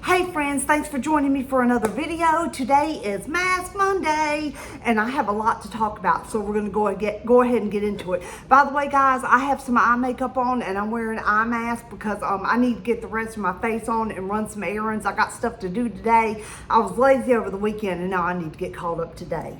Hey friends, thanks for joining me for another video. Today is Mask Monday and I have a lot to talk about, so we're going to go ahead and get into it. By the way guys, I have some eye makeup on and I'm wearing an eye mask because I need to get the rest of my face on and run some errands. I got stuff to do today. I was lazy over the weekend and now I need to get caught up today.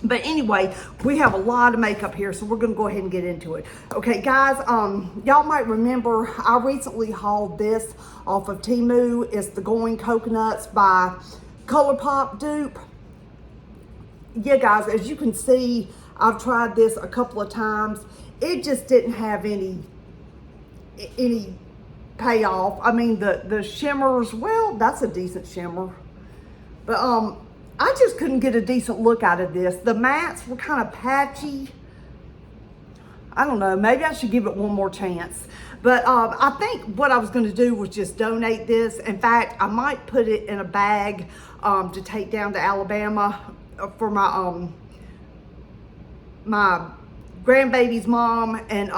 But anyway, we have a lot of makeup here, so we're going to go ahead and get into it. Okay, guys, y'all might remember I recently hauled this off of TEMU. It's the Going Coconuts by ColourPop dupe. Yeah, guys, as you can see, I've tried this a couple of times. It just didn't have any payoff. I mean, the shimmers, well, that's a decent shimmer. But, I just couldn't get a decent look out of this. The mattes were kind of patchy. I don't know, maybe I should give it one more chance. But I think what I was gonna do was just donate this. In fact, I might put it in a bag to take down to Alabama for my my grandbaby's mom and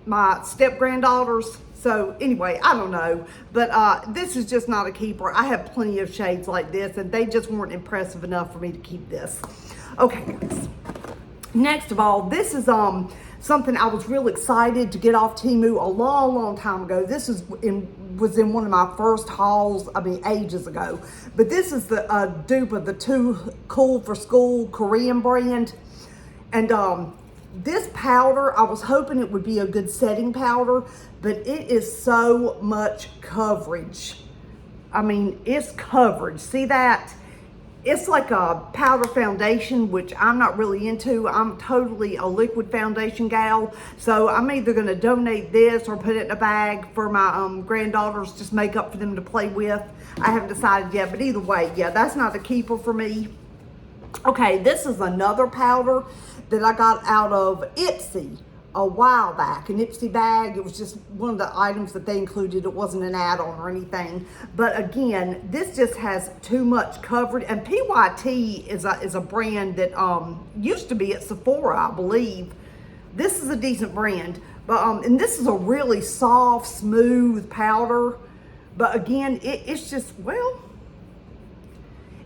my step-granddaughters. So anyway, I don't know, but this is just not a keeper. I have plenty of shades like this and they just weren't impressive enough for me to keep this. Okay, guys. Next of all, this is something I was real excited to get off TEMU a long time ago. This was in one of my first hauls, I mean ages ago. But this is the dupe of the Too Cool for School Korean brand. And this powder, I was hoping it would be a good setting powder, but it is so much coverage. I mean, it's coverage. See that? It's like a powder foundation, which I'm not really into. I'm totally a liquid foundation gal. So I'm either gonna donate this or put it in a bag for my granddaughters, just make up for them to play with. I haven't decided yet, but either way, yeah, that's not a keeper for me. Okay, this is another powder that I got out of Ipsy a while back, an Ipsy bag. It was just one of the items that they included. It wasn't an add-on or anything. But again, this just has too much coverage. And PYT is a brand that used to be at Sephora, I believe. This is a decent brand. But and this is a really soft, smooth powder. But again, it's just, well,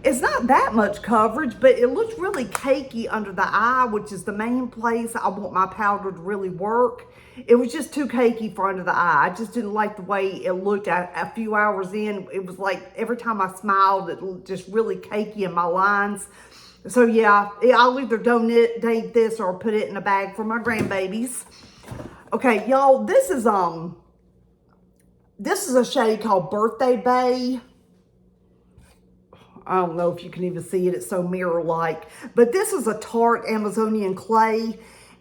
it's not that much coverage, but it looks really cakey under the eye, which is the main place I want my powder to really work. It was just too cakey for under the eye. I just didn't like the way it looked a few hours in. It was like every time I smiled, it looked just really cakey in my lines. So yeah, I'll either donate this or put it in a bag for my grandbabies. Okay, y'all, this is a shade called Birthday Bay. I don't know if you can even see it. It's so mirror-like. But this is a Tarte Amazonian clay.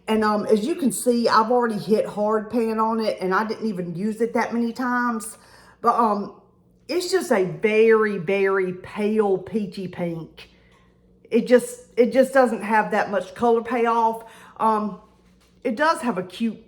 And as you can see, I've already hit hard pan on it. And I didn't even use it that many times. But it's just a very, very pale peachy pink. It just doesn't have that much color payoff. It does have a cute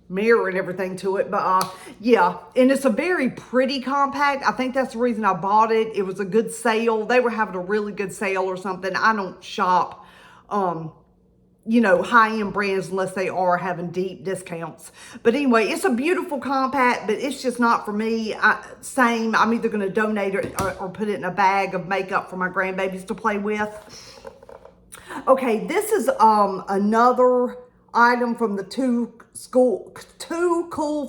mirror and everything to it, but yeah, and it's a very pretty compact. I think that's the reason I bought it. It was a good sale. They were having a really good sale or something. I don't shop you know, high-end brands unless they are having deep discounts. But anyway, it's a beautiful compact, but it's just not for me. Same, I'm either going to donate it or put it in a bag of makeup for my grandbabies to play with. Okay, this is another item from the Too Cool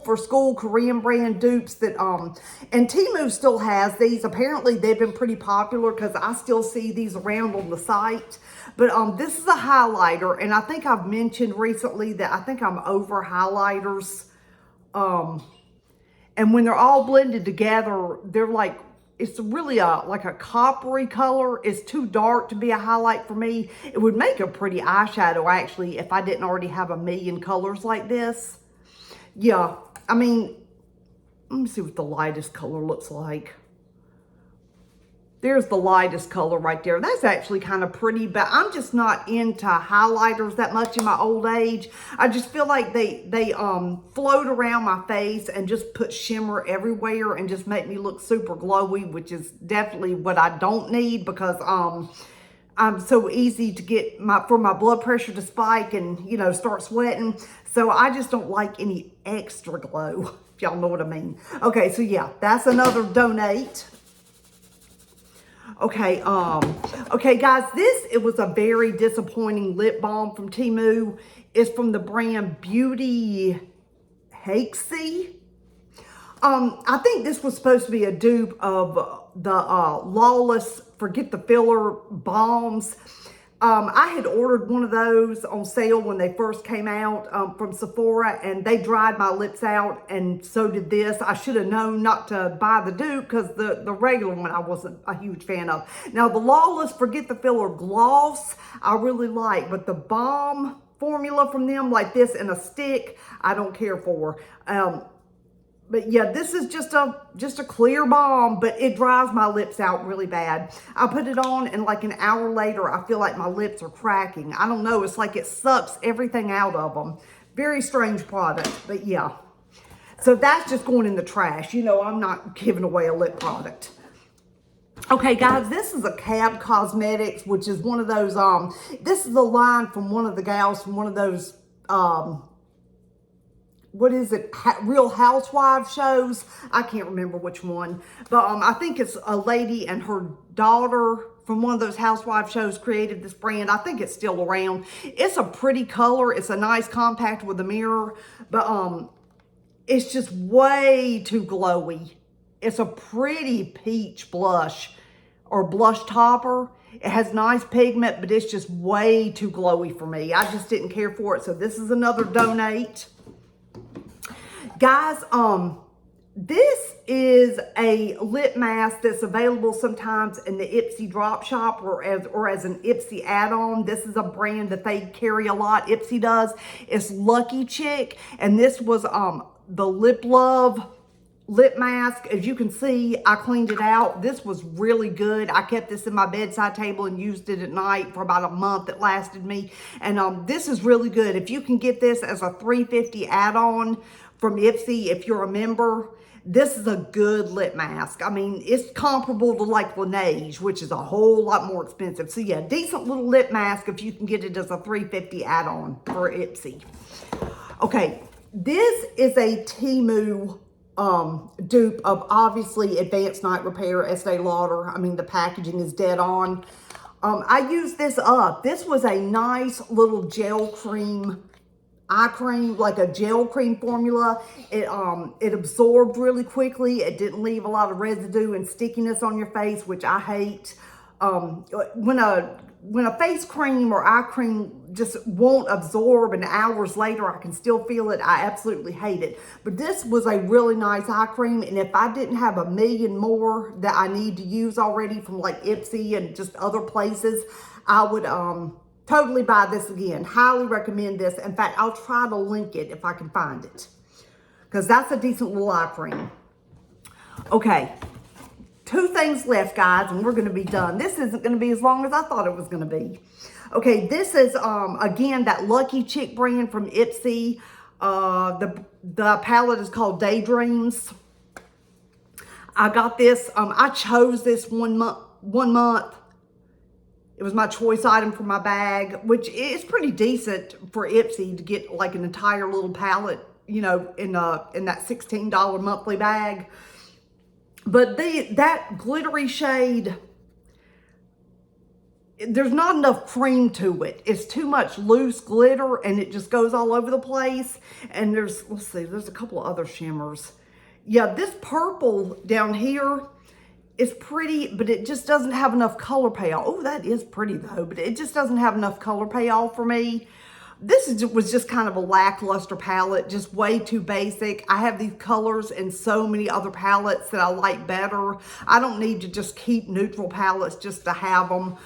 for School Korean brand dupes that and TEMU still has these. Apparently they've been pretty popular because I still see these around on the site. But this is a highlighter, and I think I've mentioned recently that I think I'm over highlighters. And when they're all blended together, they're like, it's really like a coppery color. It's too dark to be a highlight for me. It would make a pretty eyeshadow, actually, if I didn't already have a million colors like this. Yeah, I mean, let me see what the lightest color looks like. There's the lightest color right there. That's actually kind of pretty, but I'm just not into highlighters that much in my old age. I just feel like they float around my face and just put shimmer everywhere and just make me look super glowy, which is definitely what I don't need because I'm so easy to get for my blood pressure to spike and, you know, start sweating. So I just don't like any extra glow, if y'all know what I mean. Okay, so yeah, that's another donate. Okay, okay guys, it was a very disappointing lip balm from TEMU. It's from the brand Beauty Hakesy. I think this was supposed to be a dupe of the Lawless Forget the Filler balms. I had ordered one of those on sale when they first came out from Sephora, and they dried my lips out, and so did this. I should have known not to buy the dupe because the regular one I wasn't a huge fan of. Now, the Lawless Forget the Filler gloss I really like, but the balm formula from them, like this in a stick, I don't care for. But yeah, this is just a clear balm, but it dries my lips out really bad. I put it on and like an hour later, I feel like my lips are cracking. I don't know. It's like it sucks everything out of them. Very strange product, but yeah. So that's just going in the trash. You know, I'm not giving away a lip product. Okay, guys, this is a Cab Cosmetics, which is one of those, this is a line from one of the gals from one of those, what is it, Real Housewives shows. I can't remember which one, but I think it's a lady and her daughter from one of those housewife shows created this brand. I think it's still around. It's a pretty color. It's a nice compact with a mirror, but it's just way too glowy. It's a pretty peach blush or blush topper. It has nice pigment, but it's just way too glowy for me. I just didn't care for it, so this is another donate. Guys, this is a lip mask that's available sometimes in the Ipsy drop shop or as an Ipsy add-on. This is a brand that they carry a lot. Ipsy does. It's Lucky Chick, and this was the Lip Love lip mask. As you can see, I cleaned it out. This was really good. I kept this in my bedside table and used it at night for about a month. It lasted me, and this is really good. If you can get this as a $3.50 add-on from Ipsy, if you're a member, this is a good lip mask. I mean, it's comparable to like Laneige, which is a whole lot more expensive. So yeah, decent little lip mask if you can get it as a $3.50 add-on for Ipsy. Okay, this is a TEMU dupe of obviously Advanced Night Repair, Estee Lauder. I mean, the packaging is dead on. I used this up. This was a nice little gel cream, eye cream, like a gel cream formula. It absorbed really quickly. It didn't leave a lot of residue and stickiness on your face, which I hate. When a face cream or eye cream just won't absorb and hours later I can still feel it, I absolutely hate it. But this was a really nice eye cream, and if I didn't have a million more that I need to use already from like Ipsy and just other places, I would totally buy this again. Highly recommend this. In fact, I'll try to link it if I can find it, because that's a decent little eye cream. Okay. 2 things left, guys, and we're going to be done. This isn't going to be as long as I thought it was going to be. Okay, this is, again, that Lucky Chick brand from Ipsy. The palette is called Daydreams. I got this. I chose this one month. It was my choice item for my bag, which is pretty decent for Ipsy to get like an entire little palette, you know, in that $16 monthly bag. But that glittery shade, there's not enough cream to it. It's too much loose glitter, and it just goes all over the place. And let's see, there's a couple of other shimmers. Yeah, this purple down here is pretty, but it just doesn't have enough color payoff. Oh, that is pretty though, but it just doesn't have enough color payoff for me. This was just kind of a lackluster palette, just way too basic. I have these colors in so many other palettes that I like better. I don't need to just keep neutral palettes just to have them.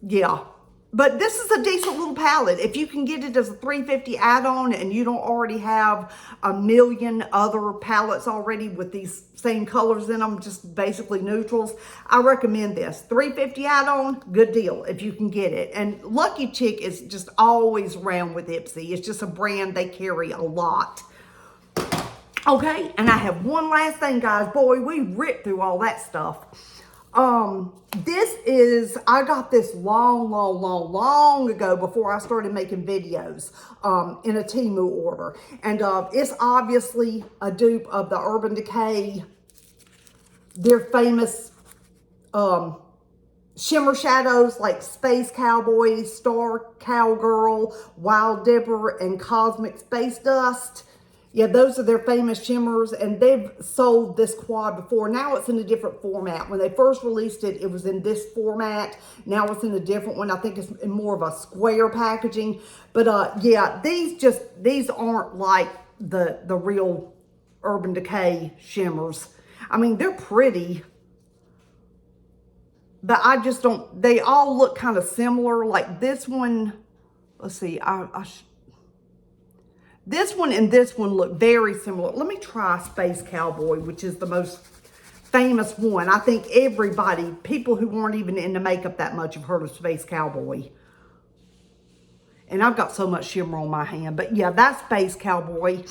Yeah. But this is a decent little palette. If you can get it as a $3.50 add-on and you don't already have a million other palettes already with these same colors in them, just basically neutrals, I recommend this. $3.50 add-on, good deal if you can get it. And Lucky Chick is just always around with Ipsy. It's just a brand they carry a lot. Okay, and I have one last thing, guys. Boy, we ripped through all that stuff. This is, I got this long ago before I started making videos, in a TEMU order. And, it's obviously a dupe of the Urban Decay, their famous, shimmer shadows like Space Cowboy, Star Cowgirl, Wild Dipper, and Cosmic Space Dust. Yeah, those are their famous shimmers, and they've sold this quad before. Now it's in a different format. When they first released it, it was in this format. Now it's in a different one. I think it's in more of a square packaging. But yeah, these aren't like the real Urban Decay shimmers. I mean, they're pretty, but I just don't, they all look kind of similar. Like this one, let's see, this one and this one look very similar. Let me try Space Cowboy, which is the most famous one. I think everybody, people who weren't even into makeup that much, have heard of Space Cowboy. And I've got so much shimmer on my hand. But yeah, that's Space Cowboy.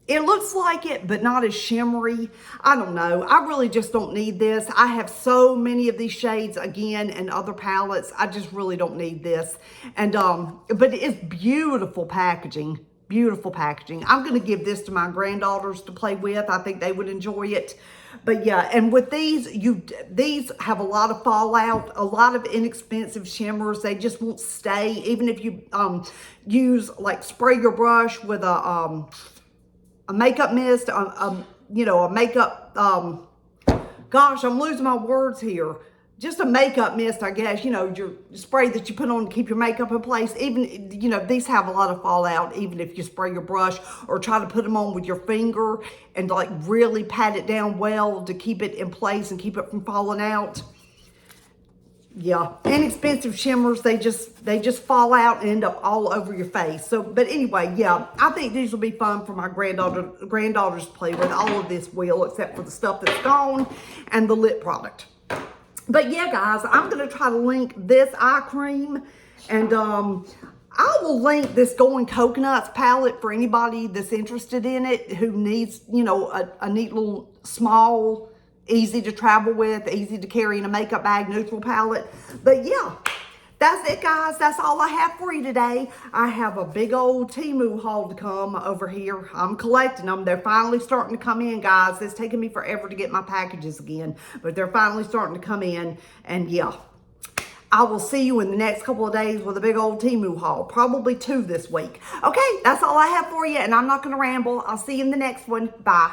It looks like it, but not as shimmery. I don't know. I really just don't need this. I have so many of these shades again and other palettes. I just really don't need this. And but it's beautiful packaging. Beautiful packaging. I'm going to give this to my granddaughters to play with. I think they would enjoy it. But yeah, and with these, these have a lot of fallout, a lot of inexpensive shimmers. They just won't stay. Even if you use, like, spray your brush with a makeup mist, you know, a makeup, gosh, I'm losing my words here. Just a makeup mist, I guess, you know, your spray that you put on to keep your makeup in place. Even, you know, these have a lot of fallout, even if you spray your brush or try to put them on with your finger and, like, really pat it down well to keep it in place and keep it from falling out. Yeah, inexpensive shimmers, they just fall out and end up all over your face. So, but anyway, yeah, I think these will be fun for my granddaughters to play with. All of this will, except for the stuff that's gone and the lip product. But yeah, guys, I'm going to try to link this eye cream, and I will link this Going Coconuts palette for anybody that's interested in it, who needs, you know, a neat little small, easy to travel with, easy to carry in a makeup bag, neutral palette. But yeah, that's it, guys. That's all I have for you today. I have a big old TEMU haul to come over here. I'm collecting them. They're finally starting to come in, guys. It's taken me forever to get my packages again, but they're finally starting to come in. And yeah, I will see you in the next couple of days with a big old TEMU haul. Probably 2 this week. Okay, that's all I have for you, and I'm not going to ramble. I'll see you in the next one. Bye.